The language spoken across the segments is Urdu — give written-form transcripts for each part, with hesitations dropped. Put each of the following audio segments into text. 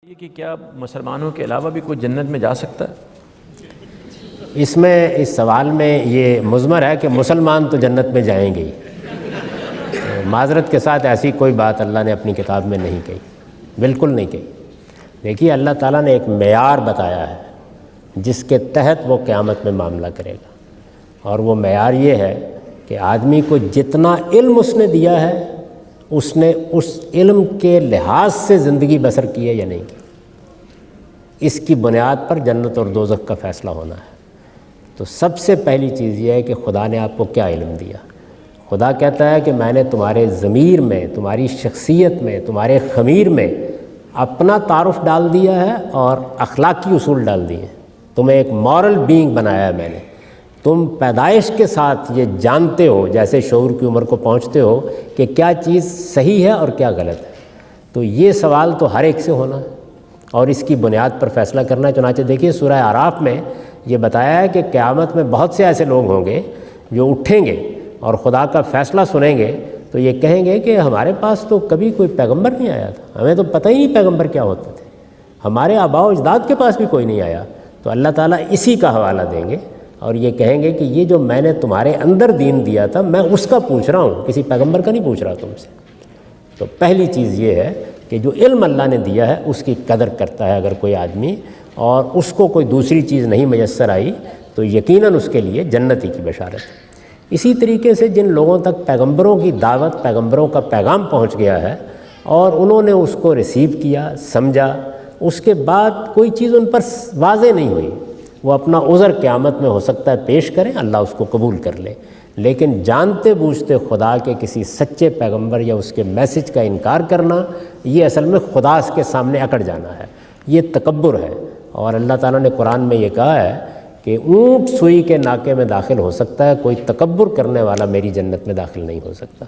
یہ کہ کیا مسلمانوں کے علاوہ بھی کوئی جنت میں جا سکتا ہے؟ اس سوال میں یہ مضمر ہے کہ مسلمان تو جنت میں جائیں گے ہی۔ معذرت کے ساتھ ایسی کوئی بات اللہ نے اپنی کتاب میں نہیں کہی، بالکل نہیں کہی۔ دیکھیے اللہ تعالیٰ نے ایک معیار بتایا ہے جس کے تحت وہ قیامت میں معاملہ کرے گا، اور وہ معیار یہ ہے کہ آدمی کو جتنا علم اس نے دیا ہے اس نے اس علم کے لحاظ سے زندگی بسر کی ہے یا نہیں کی، اس کی بنیاد پر جنت اور دوزخ کا فیصلہ ہونا ہے۔ تو سب سے پہلی چیز یہ ہے کہ خدا نے آپ کو کیا علم دیا۔ خدا کہتا ہے کہ میں نے تمہارے ضمیر میں، تمہاری شخصیت میں، تمہارے خمیر میں اپنا تعارف ڈال دیا ہے اور اخلاقی اصول ڈال دیے ہیں۔ تمہیں ایک مورل بینگ بنایا ہے میں نے۔ تم پیدائش کے ساتھ یہ جانتے ہو، جیسے شعور کی عمر کو پہنچتے ہو، کہ کیا چیز صحیح ہے اور کیا غلط ہے۔ تو یہ سوال تو ہر ایک سے ہونا ہے اور اس کی بنیاد پر فیصلہ کرنا ہے۔ چنانچہ دیکھیے سورہ اعراف میں یہ بتایا ہے کہ قیامت میں بہت سے ایسے لوگ ہوں گے جو اٹھیں گے اور خدا کا فیصلہ سنیں گے تو یہ کہیں گے کہ ہمارے پاس تو کبھی کوئی پیغمبر نہیں آیا تھا، ہمیں تو پتہ ہی نہیں پیغمبر کیا ہوتے تھے، ہمارے آباء و اجداد کے پاس بھی کوئی نہیں آیا۔ تو اللہ تعالیٰ اسی کا حوالہ دیں گے اور یہ کہیں گے کہ یہ جو میں نے تمہارے اندر دین دیا تھا میں اس کا پوچھ رہا ہوں، کسی پیغمبر کا نہیں پوچھ رہا تم سے۔ تو پہلی چیز یہ ہے کہ جو علم اللہ نے دیا ہے اس کی قدر کرتا ہے اگر کوئی آدمی، اور اس کو کوئی دوسری چیز نہیں میسر آئی تو یقیناً اس کے لیے جنتی کی بشارت ہے۔ اسی طریقے سے جن لوگوں تک پیغمبروں کی دعوت، پیغمبروں کا پیغام پہنچ گیا ہے اور انہوں نے اس کو ریسیو کیا، سمجھا، اس کے بعد کوئی چیز ان پر واضح نہیں ہوئی، وہ اپنا عذر قیامت میں ہو سکتا ہے پیش کریں، اللہ اس کو قبول کر لے، لیکن جانتے بوجھتے خدا کے کسی سچے پیغمبر یا اس کے میسج کا انکار کرنا، یہ اصل میں خدا کے سامنے اکڑ جانا ہے، یہ تکبر ہے۔ اور اللہ تعالیٰ نے قرآن میں یہ کہا ہے کہ اونٹ سوئی کے ناکے میں داخل ہو سکتا ہے، کوئی تکبر کرنے والا میری جنت میں داخل نہیں ہو سکتا۔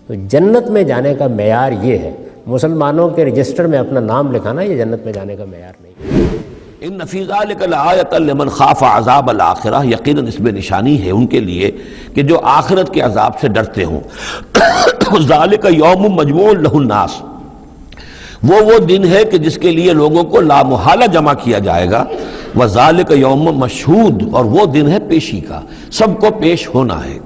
تو جنت میں جانے کا معیار یہ ہے، مسلمانوں کے رجسٹر میں اپنا نام لکھانا یہ جنت میں جانے کا معیار نہیں ہے۔ ان فی ذلک لآیۃ لمن خاف عذاب الآخرہ، یقیناً اس میں نشانی ہے ان کے لیے کہ جو آخرت کے عذاب سے ڈرتے ہوں۔ ذالک یوم مجموع لہ الناس، وہ دن ہے کہ جس کے لیے لوگوں کو لا محالہ جمع کیا جائے گا۔ وذالک یوم مشہود، اور وہ دن ہے پیشی کا، سب کو پیش ہونا ہے۔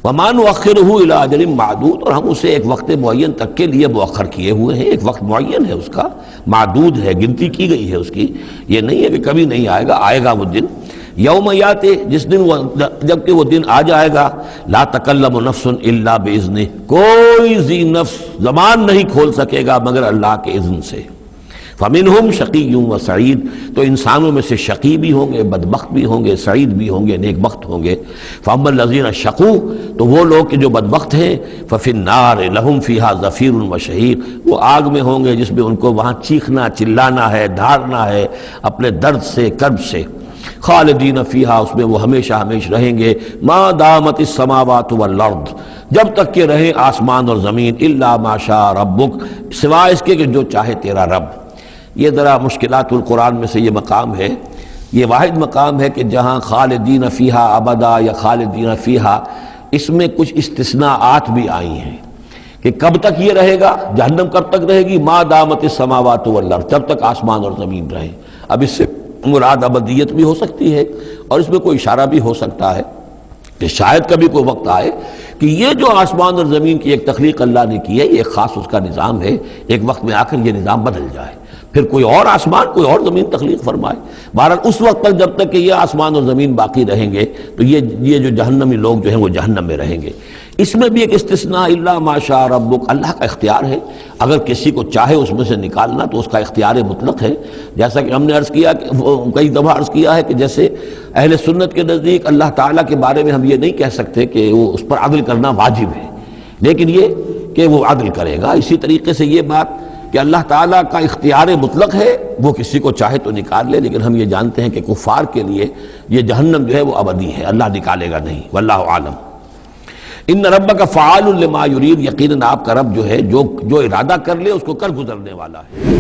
وما نؤخرہ الی اجل معدود، اور ہم اسے ایک وقت معین تک کے لیے مؤخر کیے ہوئے ہیں، ایک وقت معین ہے اس کا، معدود ہے، گنتی کی گئی ہے اس کی، یہ نہیں ہے کہ کبھی نہیں آئے گا، آئے گا وہ دن۔ یوم یاتے، جس دن جب کہ وہ دن آ جائے گا، لا تکلم نفس الا باذنہ، کوئی ذی نفس زبان نہیں کھول سکے گا مگر اللہ کے اذن سے۔ فمنہم شقی و سعید، تو انسانوں میں سے شقی بھی ہوں گے، بدبخت بھی ہوں گے، سعید بھی ہوں گے، نیک بخت ہوں گے۔ فاما الذین شقوا، تو وہ لوگ کہ جو بدبخت ہیں، ففی النار لہم فیہا زفیر و شہیق، وہ آگ میں ہوں گے جس میں ان کو وہاں چیخنا، چلانا ہے، دھاڑنا ہے اپنے درد سے، کرب سے۔ خالدین فیہا، اس میں وہ ہمیشہ ہمیشہ رہیں گے۔ ما دامت السماوات والارض، جب تک کہ رہیں آسمان اور زمین، الا ما شاء ربک، سوائے اس کے کہ جو چاہے تیرا رب۔ یہ ذرا مشکلات القرآن میں سے یہ مقام ہے، یہ واحد مقام ہے کہ جہاں خالدین فیہا ابدا یا خالدین فیہا، اس میں کچھ استثناءات بھی آئی ہیں کہ کب تک یہ رہے گا، جہنم کب تک رہے گی، ما دامت السماوات والارض، جب تک آسمان اور زمین رہیں۔ اب اس سے مراد ابدیت بھی ہو سکتی ہے اور اس میں کوئی اشارہ بھی ہو سکتا ہے کہ شاید کبھی کوئی وقت آئے کہ یہ جو آسمان اور زمین کی ایک تخلیق اللہ نے کی ہے، یہ ایک خاص اس کا نظام ہے، ایک وقت میں آ کر یہ نظام بدل جائے، پھر کوئی اور آسمان، کوئی اور زمین تخلیق فرمائے۔ بہرحال اس وقت تک جب تک کہ یہ آسمان اور زمین باقی رہیں گے تو یہ جو جہنمی لوگ جو ہیں وہ جہنم میں رہیں گے۔ اس میں بھی ایک استثناء، الا ما شاء ربک، اللہ کا اختیار ہے، اگر کسی کو چاہے اس میں سے نکالنا تو اس کا اختیار مطلق ہے۔ جیسا کہ ہم نے عرض کیا، کئی دفعہ عرض کیا ہے کہ جیسے اہل سنت کے نزدیک اللہ تعالیٰ کے بارے میں ہم یہ نہیں کہہ سکتے کہ وہ اس پر عدل کرنا واجب ہے، لیکن یہ کہ وہ عدل کرے گا۔ اسی طریقے سے یہ بات کہ اللہ تعالیٰ کا اختیار مطلق ہے، وہ کسی کو چاہے تو نکال لے، لیکن ہم یہ جانتے ہیں کہ کفار کے لیے یہ جہنم جو ہے وہ ابدی ہے، اللہ نکالے گا نہیں، واللہ عالم۔ ان ربک فعال لما یرید، یقیناً آپ کا رب جو ہے جو ارادہ کر لے اس کو کر گزرنے والا ہے۔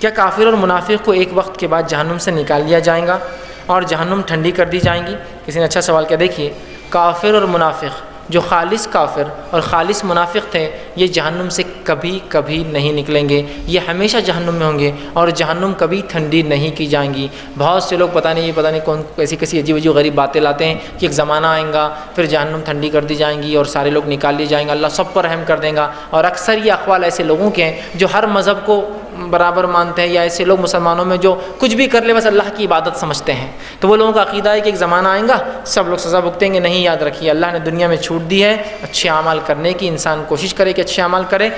کیا کافر اور منافق کو ایک وقت کے بعد جہنم سے نکال لیا جائے گا اور جہنم ٹھنڈی کر دی جائیں گی؟ کسی نے اچھا سوال کیا، دیکھیے کافر اور منافق جو خالص کافر اور خالص منافق تھے یہ جہنم سے کبھی کبھی نہیں نکلیں گے، یہ ہمیشہ جہنم میں ہوں گے، اور جہنم کبھی ٹھنڈی نہیں کی جائیں گی۔ بہت سے لوگ پتہ نہیں کون کیسی عجیب غریب باتیں لاتے ہیں کہ ایک زمانہ آئے گا پھر جہنم ٹھنڈی کر دی جائیں گی اور سارے لوگ نکال لیے جائیں گے، اللہ سب پر رحم کر دے گا۔ اور اکثر یہ اقوال ایسے لوگوں کے ہیں جو ہر مذہب کو برابر مانتے ہیں، یا ایسے لوگ مسلمانوں میں جو کچھ بھی کر لے بس اللہ کی عبادت سمجھتے ہیں، تو وہ لوگوں کا عقیدہ ہے کہ ایک زمانہ آئے گا سب لوگ سزا بھگتیں گے۔ نہیں، یاد رکھیے اللہ نے دنیا میں چھوٹ دی ہے اچھے اعمال کرنے کی، انسان کوشش کرے کہ اچھے اعمال کرے،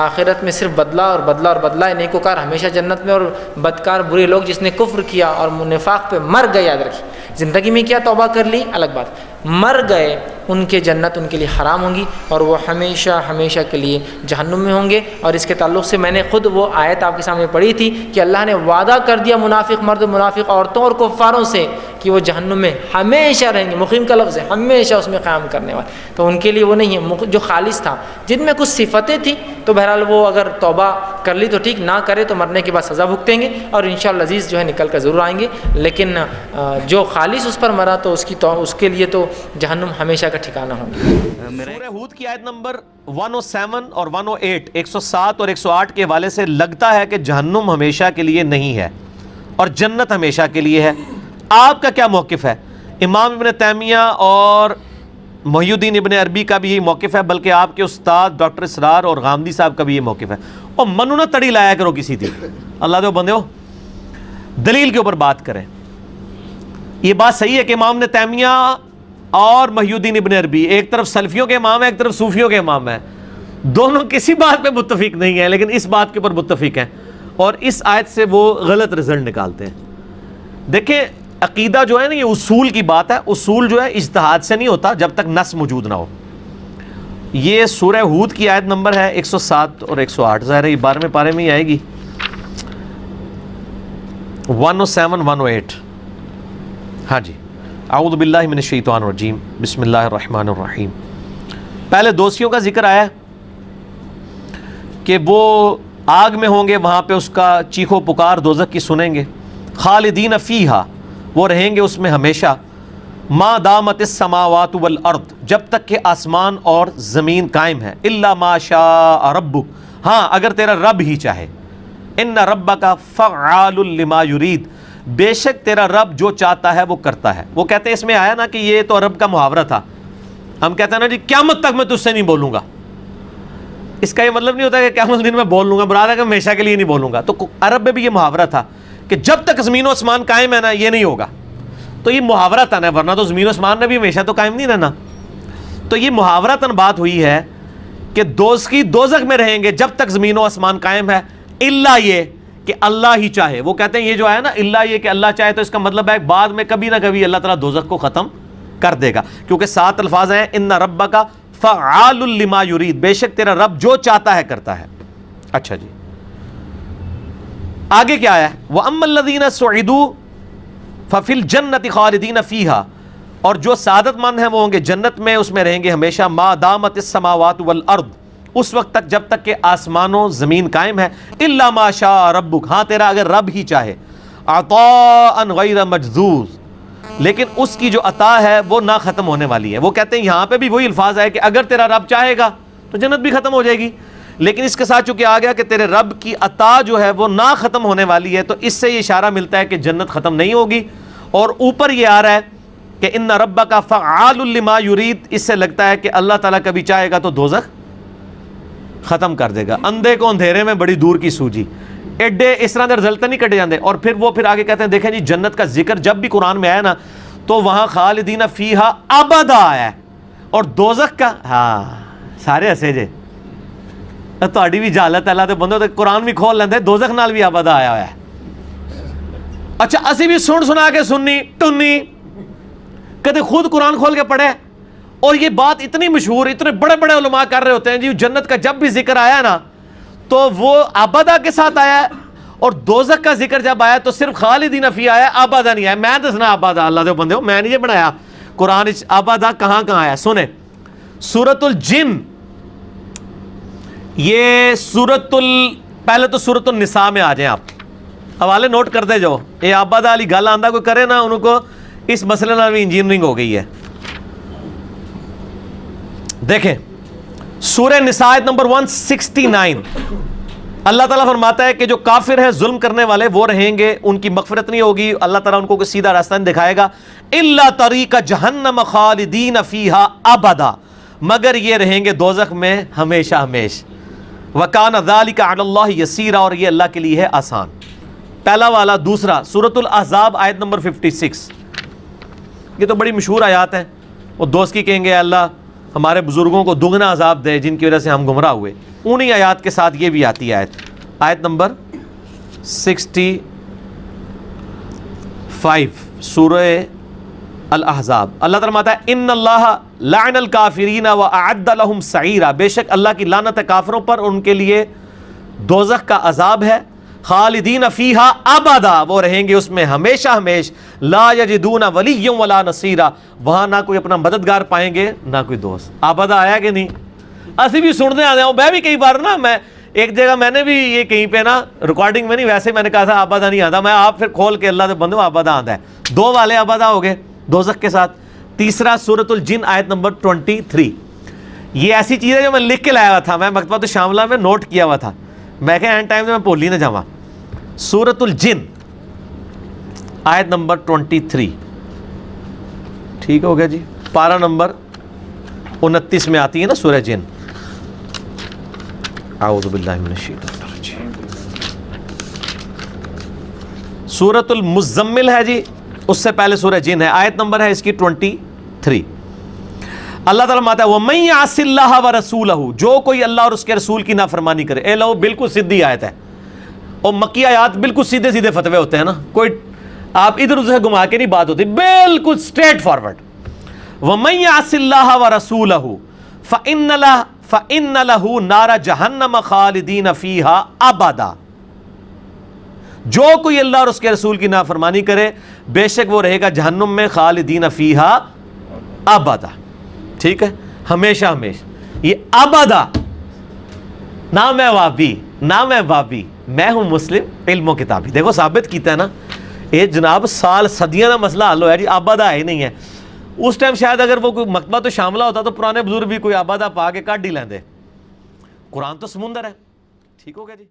آخرت میں صرف بدلہ اور بدلہ اور بدلہ ہے، نیکوکار ہمیشہ جنت میں اور بدکار برے لوگ جس نے کفر کیا اور نفاق پہ مر گئے، یاد رکھیے زندگی میں کیا توبہ کر لی الگ بات، مر گئے ان کے جنت ان کے لیے حرام ہوں گی اور وہ ہمیشہ ہمیشہ کے لیے جہنم میں ہوں گے۔ اور اس کے تعلق سے میں نے خود وہ آیت آپ کے سامنے پڑھی تھی کہ اللہ نے وعدہ کر دیا منافق مرد منافق عورتوں اور کفاروں سے کہ وہ جہنم میں ہمیشہ رہیں گے، مقیم کا لفظ ہے، ہمیشہ اس میں قیام کرنے والے، تو ان کے لیے وہ نہیں ہے۔ جو خالص تھا، جن میں کچھ صفتیں تھیں تو بہرحال وہ اگر توبہ کر لی تو ٹھیک، نہ کرے تو مرنے کے بعد سزا بھگتیں گے اور انشاءاللہ عزیز جو ہے نکل کر ضرور آئیں گے، لیکن جو خالص اس پر مرا تو اس کے لیے تو جہنم ہمیشہ کا ٹھکانہ ہوگا۔ سورہ ہود کی آیت نمبر 107 اور 108 107 اور 108 کے حوالے سے لگتا ہے کہ جہنم ہمیشہ کے لیے نہیں ہے اور جنت ہمیشہ کے لیے ہے۔ آپ کا کیا موقف ہے؟ امام ابن تیمیہ اور محی الدین ابن عربی کا بھی یہی موقف ہے، بلکہ آپ کے استاد ڈاکٹر اسرار اور غامدی صاحب کا بھی یہ موقف ہے۔ اور منو نہ تڑی لایا کرو کسی دی، اللہ دے بندے ہو، دلیل کے اوپر بات کریں۔ یہ بات صحیح ہے کہ امام نے تیمیہ اور محی الدین ابن عربی ایک طرف سلفیوں کے امام ہیں، ایک طرف صوفیوں کے امام ہیں، دونوں کسی بات پہ متفق نہیں ہیں، لیکن اس بات کے اوپر متفق ہیں اور اس آیت سے وہ غلط رزلٹ نکالتے ہیں۔ دیکھیں عقیدہ جو ہے نا، یہ اصول کی بات ہے، اصول جو ہے اجتہاد سے نہیں ہوتا جب تک نص موجود نہ ہو۔ یہ سورہ ہود کی آیت نمبر ہے 107 اور 108، ظاہر ہے یہ 12ویں پارے میں ہی آئے گی، 107 108۔ ہاں جی، اعوذ باللہ من الشیطان الرجیم، بسم اللہ الرحمن الرحیم۔ پہلے دوزخیوں کا ذکر آیا کہ وہ آگ میں ہوں گے، وہاں پہ اس کا چیخ و پکار دوزخ کی سنیں گے، خالدین فیہا، وہ رہیں گے اس میں ہمیشہ، ما دامت السماوات والارض، جب تک کہ آسمان اور زمین قائم ہے، الا ما شاء ربک، ہاں اگر تیرا رب ہی چاہے، ان ربک فعال لما یرید، بے شک تیرا رب جو چاہتا ہے وہ کرتا ہے۔ وہ کہتے ہیں اس میں آیا نا کہ یہ تو رب کا محاورہ تھا، ہم کہتے ہیں نا جی قیامت تک میں تجھ سے نہیں بولوں گا، اس کا یہ مطلب نہیں ہوتا کہ قیامت دن میں بول لوں گا، مراد ہے کہ ہمیشہ کے لیے نہیں بولوں گا۔ تو عرب میں بھی یہ محاورہ تھا کہ جب تک زمین و آسمان قائم ہے نا یہ نہیں ہوگا، تو یہ محاورہ تن ہے، ورنہ تو زمین و آسمان نے بھی ہمیشہ تو قائم نہیں رہنا۔ تو یہ محاورہ تن بات ہوئی ہے کہ دوزخی دوزخ میں رہیں گے جب تک زمین و آسمان قائم ہے، الا یہ کہ اللہ ہی چاہے۔ وہ کہتے ہیں یہ جو ہے نا الا یہ کہ اللہ چاہے، تو اس کا مطلب ہے بعد میں کبھی نہ کبھی اللہ تعالیٰ دوزخ کو ختم کر دے گا، کیونکہ 7 الفاظ ہیں، ان ربک فعال لما یرید، بے شک تیرا رب جو چاہتا ہے کرتا ہے۔ اچھا جی، آگے کیا ہے؟ وَأَمَّا الَّذِينَ سُعِدُوا فَفِي الْجَنَّةِ خَالِدِينَ فِيهَا، اور جو سعادت مند ہیں وہ ہوں گے جنت میں، اس میں رہیں گے ہمیشہ، ما دامت السماوات والارض، اس وقت تک جب تک کہ آسمان و زمین قائم ہے، الا ما شاء ربک، ہاں تیرا اگر رب ہی چاہے، عطاء غیر مجذوذ، لیکن اس کی جو عطا ہے وہ نہ ختم ہونے والی ہے۔ وہ کہتے ہیں یہاں پہ بھی وہی الفاظ ہے کہ اگر تیرا رب چاہے گا تو جنت بھی ختم ہو جائے گی، لیکن اس کے ساتھ چونکہ آ گیا کہ تیرے رب کی عطا جو ہے وہ نہ ختم ہونے والی ہے، تو اس سے یہ اشارہ ملتا ہے کہ جنت ختم نہیں ہوگی۔ اور اوپر یہ آ رہا ہے کہ ان ربک فعال لما یرید، اس سے لگتا ہے کہ اللہ تعالیٰ کبھی چاہے گا تو دوزخ ختم کر دے گا۔ اندھے کو اندھیرے میں بڑی دور کی سوجی، ایڈے اس طرح دے رزلٹ نہیں کٹے جاندے۔ اور پھر وہ آگے کہتے ہیں دیکھیں جی جنت کا ذکر جب بھی قرآن میں آیا نا تو وہاں خالدین فیہا ابدا آیا ہے، اور دوزخ کا ہاں سارے ہسے جے تہاڈی بھی جہالت اللہ دے بندو، تے قرآن بھی کھول لیندے، دوزخ نال بھی ابدا آیا ہوا ہے۔ اچھا اسی بھی سن سنا کے سننی ٹنی، کدے خود قرآن کھول کے پڑھے، اور یہ بات اتنی مشہور، اتنے بڑے بڑے علماء کر رہے ہوتے ہیں جی جنت کا جب بھی ذکر آیا نا تو وہ ابدا کے ساتھ آیا ہے، اور دوزخ کا ذکر جب آیا تو صرف خالدین فیہا آیا، ابدا نہیں آیا۔ میں دسنا ابدا، اللہ دے بندے ہو، میں نہیں یہ بنایا قرآن ابدا کہاں کہاں آیا۔ سنیں سورۃ الجن، یہ پہلے تو سورۃ النساء میں آ جائیں آپ، حوالے نوٹ کرتے جاؤ، یہ ابدا والی گل آندا کوئی کرے نا ان کو اس مسئلے نال بھی انجینئرنگ ہو گئی ہے۔ دیکھیں سورہ نساء آیت نمبر 169، اللہ تعالیٰ فرماتا ہے کہ جو کافر ہیں، ظلم کرنے والے، وہ رہیں گے، ان کی مغفرت نہیں ہوگی، اللہ تعالیٰ ان کو کوئی سیدھا راستہ نہیں دکھائے گا، الا طریق جہنم خالدین فیہا ابدا، مگر یہ رہیں گے دوزخ میں ہمیشہ ہمیش، وکان ذالک علی اللہ یسیرا، اور یہ اللہ کے لیے ہے آسان۔ پہلا والا۔ دوسرا سورۃ الاحزاب آیت نمبر 56، یہ تو بڑی مشہور آیات ہیں۔ وہ دوست کی کہیں گے اللہ ہمارے بزرگوں کو دگنا عذاب دے جن کی وجہ سے ہم گمراہ ہوئے، انہی آیات کے ساتھ یہ بھی آتی ہے آیت نمبر 65 سورہ الاحزاب۔ اللہ تعالیٰ فرماتا ہے ان اللہ لعن الکافرین واعد لهم سعیرا، بے شک اللہ کی لعنت ہے کافروں پر، ان کے لیے دوزخ کا عذاب ہے، خالدین فیہا ابدا، وہ رہیں گے اس میں ہمیشہ ہمیش، لا یجدون ولی ولا نصیرا، وہاں نہ کوئی اپنا مددگار پائیں گے نہ کوئی دوست۔ ابدا آیا کہ نہیں؟ اسی بھی سننے آ جاؤں، میں بھی کئی بار نا، میں ایک جگہ میں نے بھی یہ کہیں پہ نا ریکارڈنگ میں نہیں، ویسے میں نے کہا تھا آبادہ نہیں آتا، میں آپ پھر کھول کے اللہ سے بندوں آبادہ آتا ہے، دو والے آبادہ ہو گئے دوزخ کے ساتھ۔ تیسرا سورۃ الجن آیت نمبر 23، یہ ایسی چیز ہے جو میں لکھ کے لایا ہوا تھا، میں مکتبۃ الشاملہ میں نوٹ کیا ہوا تھا، میں کہا اینڈ ٹائم میں بھول ہی نہ جاواں۔ سورۃ الجن آیت نمبر 23، ٹھیک ہو گیا جی، پارہ نمبر 29 میں آتی ہے نا سورہ جن۔ اعوذ باللہ من الشیطان الرجیم۔ سورۃ المزمل ہے جی، اس سے پہلے سورہ جن ہے، آیت نمبر ہے اس کی 23۔ اللہ تعالیٰ فرماتا ہے وَمَن يَعْصِ اللَّهَ وَرَسُولَهُ، جو کوئی اللہ اور اس کے رسول کی نافرمانی کرے۔ اے لو بالکل سیدھی آیت ہے، اور مکی آیات بالکل سیدھے سیدھے فتوے ہوتے ہیں نا، کوئی آپ ادھر ادھر سے گھما کے نہیں بات ہوتی، بالکل اسٹریٹ فارورڈ۔ وَمَن يَعْصِ اللَّهَ وَرَسُولَهُ فَإِنَّ لَهُ نَارَ جَهَنَّمَ خَالِدِينَ فِيهَا أَبَدًا، جو کوئی اللہ اور اس کے رسول کی نافرمانی کرے بے شک وہ رہے گا جہنم میں، خالدین فیہا ابدا، ٹھیک ہے، ہمیشہ ہمیشہ۔ یہ ابدا، نہ میں وابی نہ میں وابی، میں ہوں مسلم علم و کتابی۔ دیکھو ثابت کیتا ہے نا، یہ جناب سال صدیاں کا مسئلہ حل ہوا ہے جی، ابدا ہے نہیں ہے۔ اس ٹائم شاید اگر وہ کوئی مکتبہ تو شاملہ ہوتا تو پرانے بزرگ بھی کوئی ابدا پا کے کٹ ہی لیندے، قرآن تو سمندر ہے، ٹھیک ہو گیا جی۔